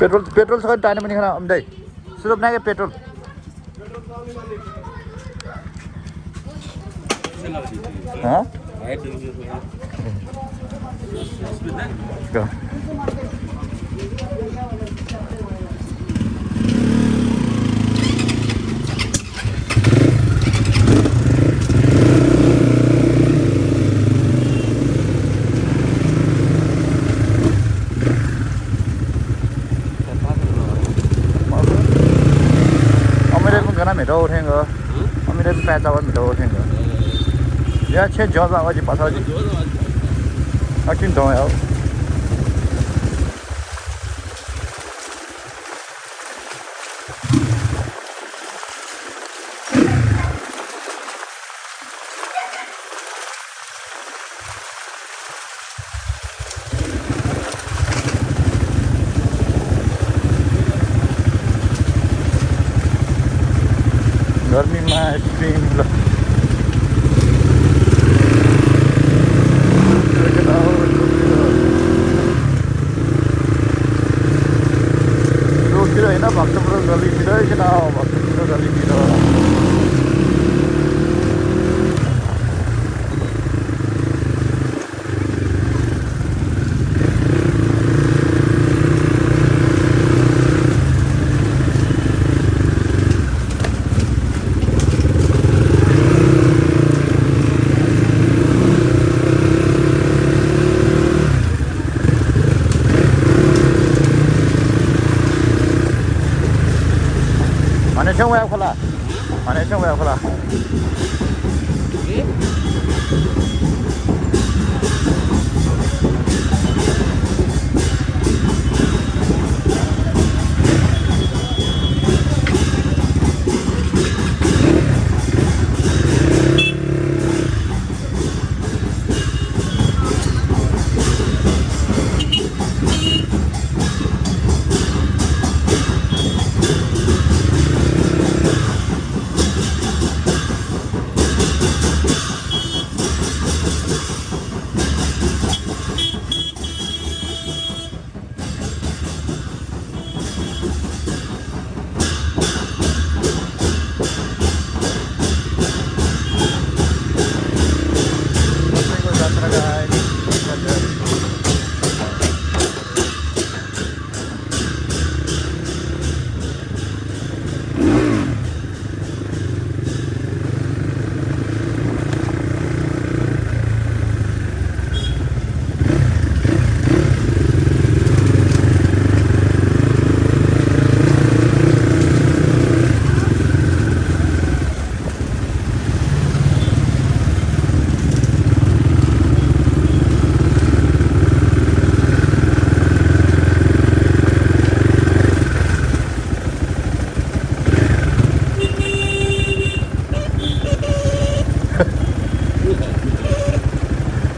Petrol छ time पनि खाना अम्दै सुरप नाके पेट्रोल हाँไม่โดนเองเหรอไม่ได้แฟนจะว่าไม่โดนเองเหรอเนี่ยเช่นจอดว่าจะปัสสาวะเอากินตรงไหนเอาगर्मी में आइसक्रीम रोकिर होइन भक्तपुर गल्लीतिर किन Bhaktapur गल्लीतिर Mana cang wayang pula? Mana cang wayang pula?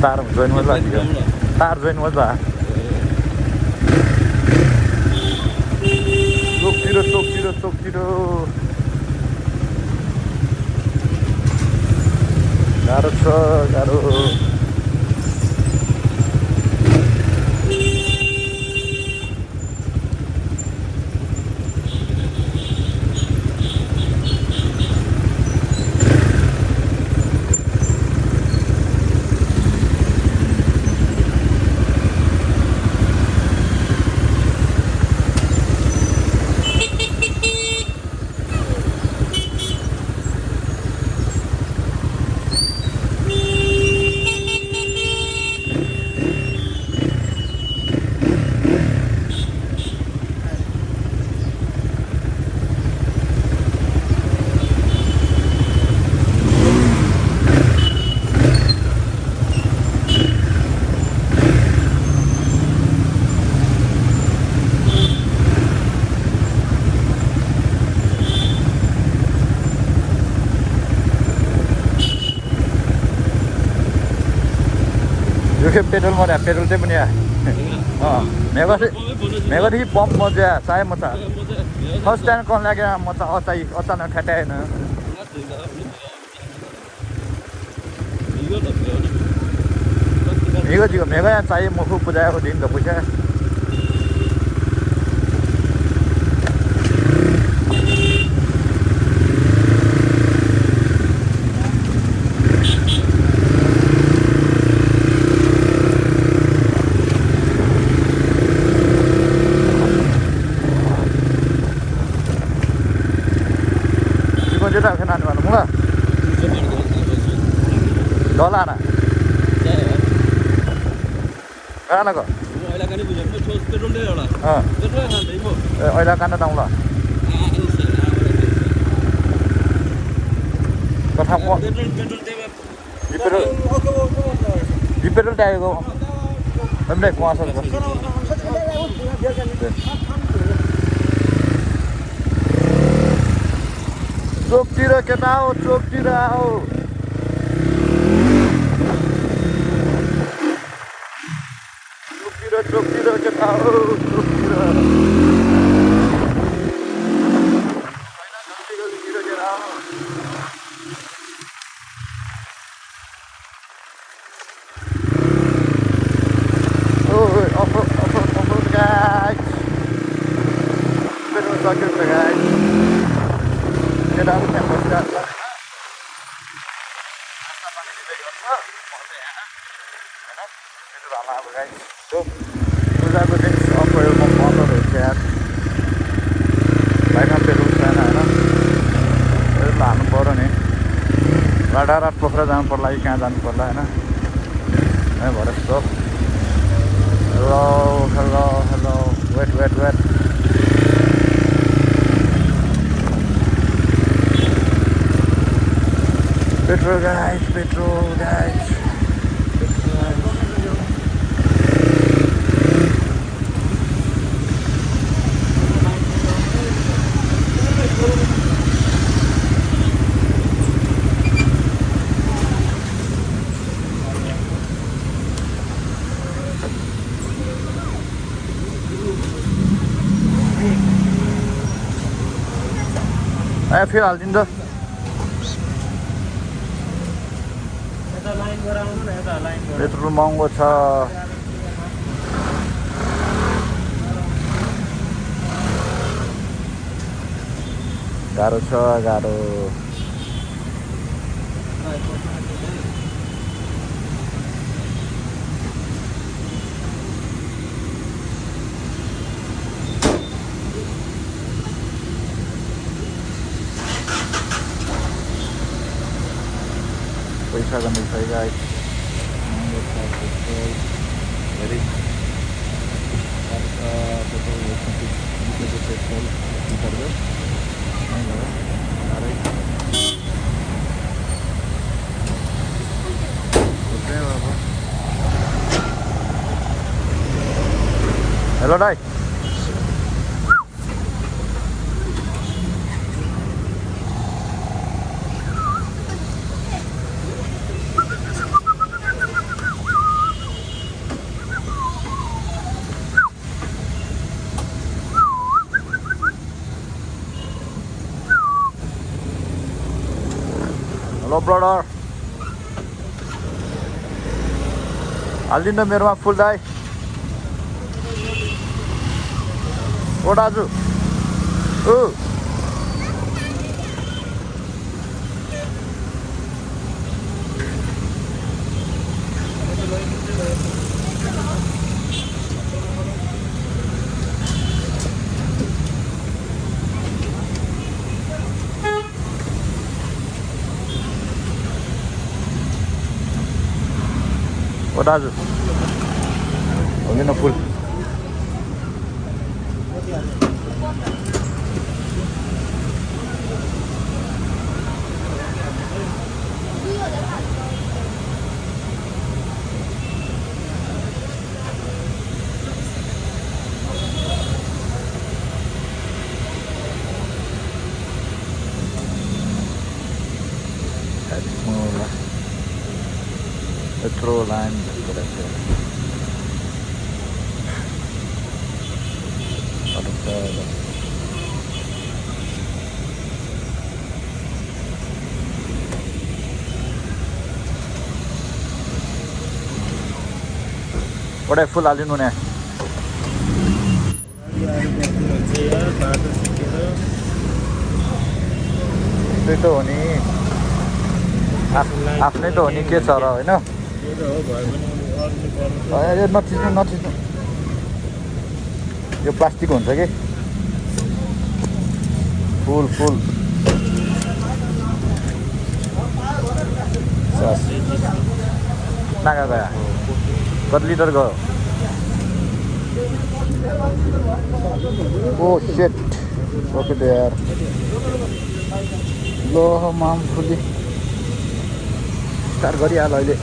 Tar join wala juga. Tar join wala. Tok tiro. Garo. Juga petrol mana? Petrol tu punya. Mega di pom moja, saya mata. First time kon lagi mata otak nak kata na. Mega juga, mega yang saya mau puja aku din tak puja. डलाना कहाँको अहिले कान दाउँ ल कथा petrol टाइगो हमने कहाँ से चोकतिर केटा हो चोकतिर आओ चोकतिर केटा हो चोकतिर पूजाको दिन अप्रैलमा मटरहरू चाहिँ बाइकमा पेट्रोल छैन होइन पेट्रोल हाल्नु पऱ्यो नि रात पोखरा जानु पर्ला कि कहाँ जानु पर्ला होइन भएर यस्तो hello hello hello wait wait wait petrol guys फेरि हालिदिनु त पेट्रोल महँगो छ गाह्रो छ गाह्रो पैसा गर्नु छ guys very hello dai hello brother हालिदिनु मेरोमा फुल दाइ ओ दाजु ओ ओ दाजु हालिदिनु full Metro line berada. Ada What full हालिदिनु नि त्यही त हो नि आफ्नै त हो नि के छ र हैन यो नथिच्नु यो प्लास्टिक हुन्छ कि फुल 50 नागा गया कति लिटर गयो ओ शिट ओके त यार लो माम फुली स्टार्ट गरिहाल अहिले